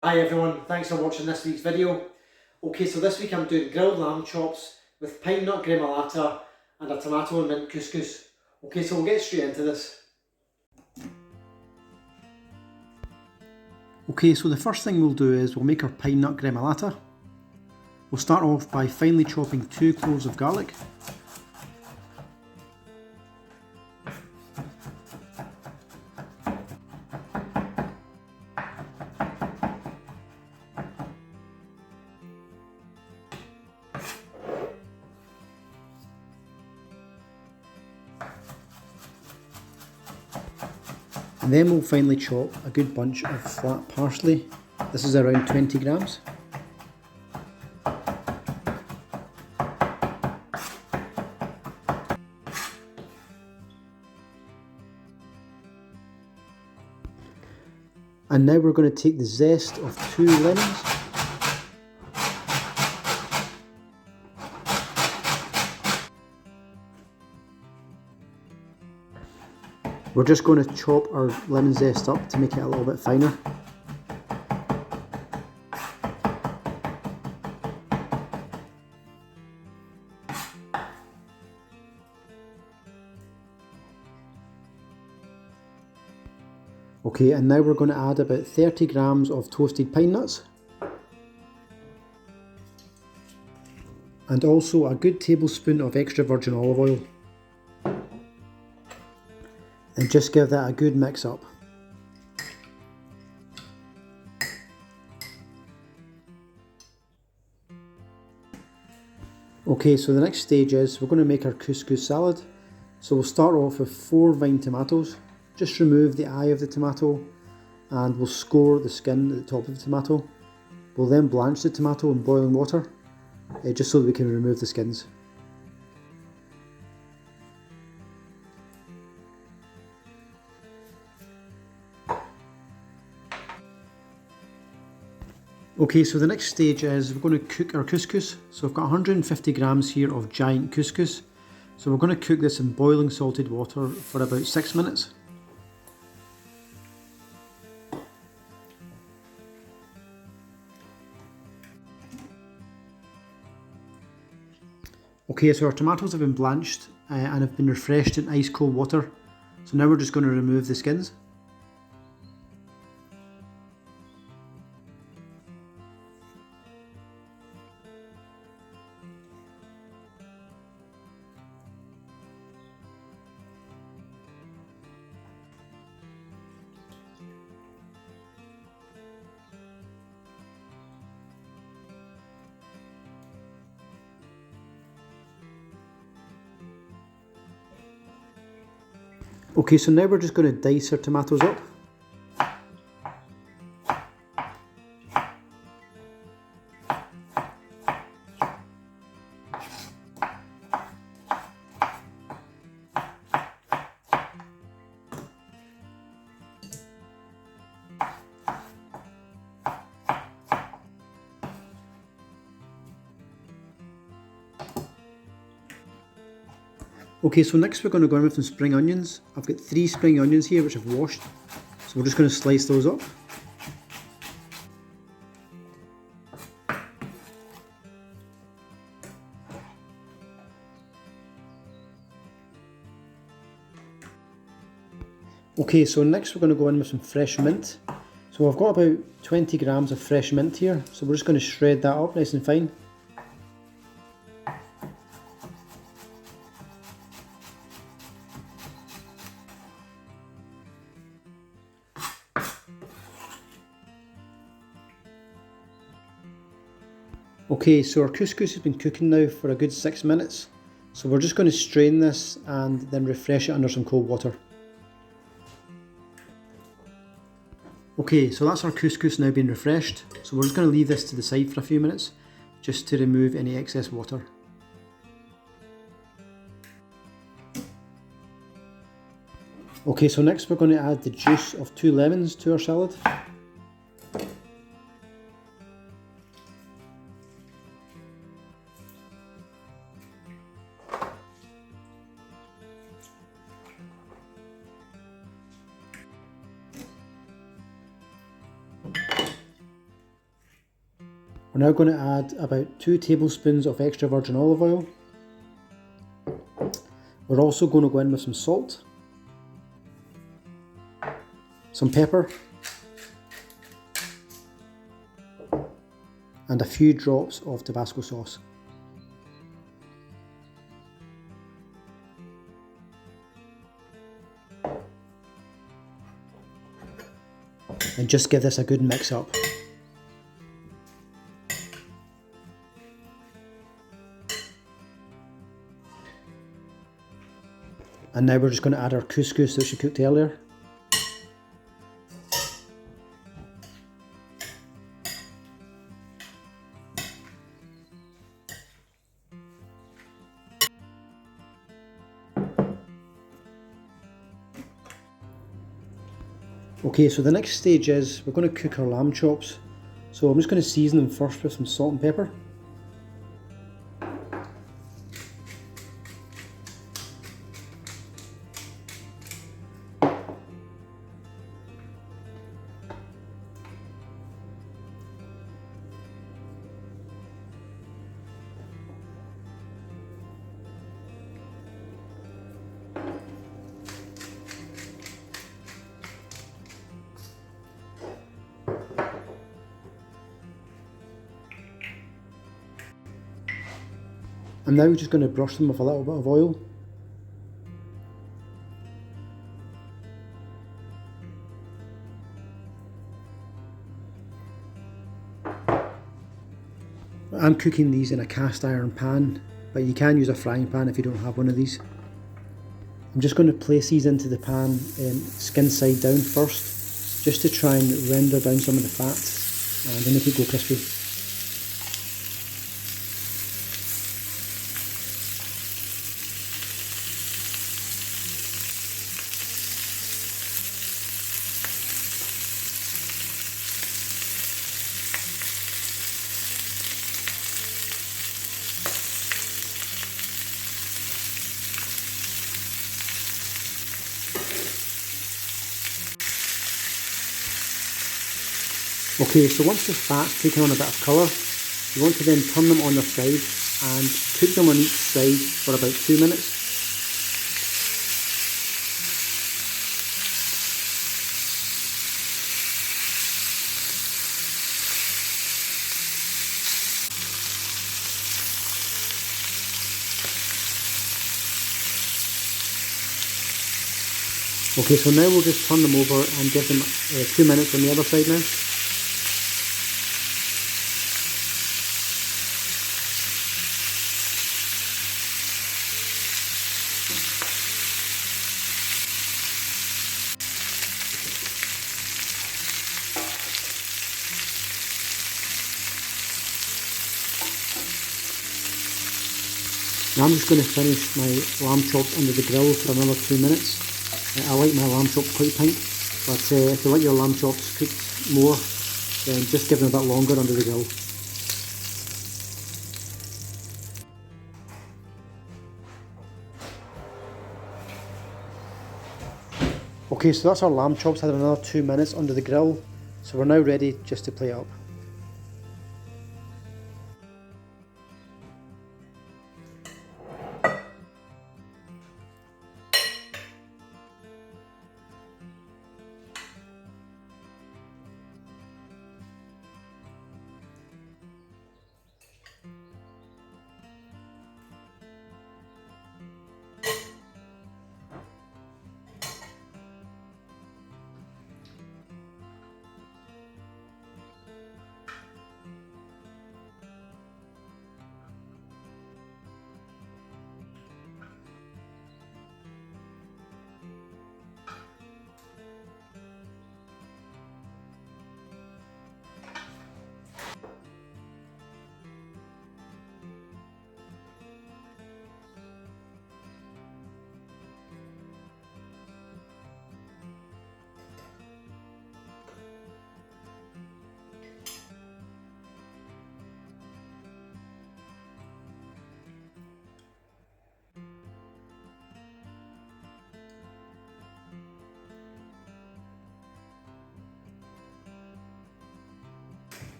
Hi everyone, thanks for watching this week's video. Okay, so this week I'm doing grilled lamb chops with pine nut gremolata and a tomato and mint couscous. Okay, so we'll get straight into this. Okay, so the first thing we'll do is we'll make our pine nut gremolata. We'll start off by finely chopping 2 cloves of garlic. And then we'll finely chop a good bunch of flat parsley. This is around 20 grams. And now we're going to take the zest of 2 lemons. We're just going to chop our lemon zest up to make it a little bit finer. Okay, and now we're going to add about 30 grams of toasted pine nuts. And also a good tablespoon of extra virgin olive oil. And just give that a good mix up. Okay, so the next stage is we're going to make our couscous salad. So we'll start off with 4 vine tomatoes. Just remove the eye of the tomato and we'll score the skin at the top of the tomato. We'll then blanch the tomato in boiling water, just so that we can remove the skins. Okay, so the next stage is we're going to cook our couscous. So I've got 150 grams here of giant couscous. So we're going to cook this in boiling salted water for about 6 minutes. Okay, so our tomatoes have been blanched and have been refreshed in ice cold water. So now we're just going to remove the skins. Okay, so now we're just going to dice our tomatoes up. Okay, so next we're going to go in with some spring onions. I've got 3 spring onions here which I've washed. So we're just going to slice those up. Okay, so next we're going to go in with some fresh mint. So I've got about 20 grams of fresh mint here. So we're just going to shred that up nice and fine. Okay, so our couscous has been cooking now for a good 6 minutes. So we're just going to strain this and then refresh it under some cold water. Okay, so that's our couscous now being refreshed. So we're just going to leave this to the side for a few minutes, just to remove any excess water. Okay, so next we're going to add the juice of 2 lemons to our salad. We're now going to add about 2 tablespoons of extra virgin olive oil. We're also going to go in with some salt, some pepper, and a few drops of Tabasco sauce. And just give this a good mix up. And now we're just going to add our couscous that she cooked earlier. Okay, so the next stage is we're going to cook our lamb chops. So I'm just going to season them first with some salt and pepper. And now we're just going to brush them with a little bit of oil. I'm cooking these in a cast iron pan, but you can use a frying pan if you don't have one of these. I'm just going to place these into the pan skin side down first, just to try and render down some of the fat and make it go crispy. Okay, so once the fat's taken on a bit of colour, you want to then turn them on their side and cook them on each side for about 2 minutes. Okay, so now we'll just turn them over and give them 2 minutes on the other side now. Now I'm just going to finish my lamb chops under the grill for another 2 minutes. I like my lamb chops quite pink, but if you like your lamb chops cooked more, then just give them a bit longer under the grill. Okay, so that's our lamb chops, had another 2 minutes under the grill, so we're now ready just to plate up.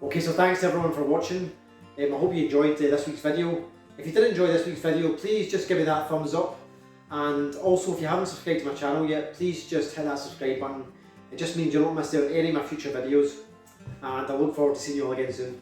Okay, so thanks everyone for watching. I hope you enjoyed this week's video. If you did enjoy this week's video, please just give me that thumbs up. And also, if you haven't subscribed to my channel yet, please just hit that subscribe button. It just means you don't miss out any of my future videos. And I look forward to seeing you all again soon.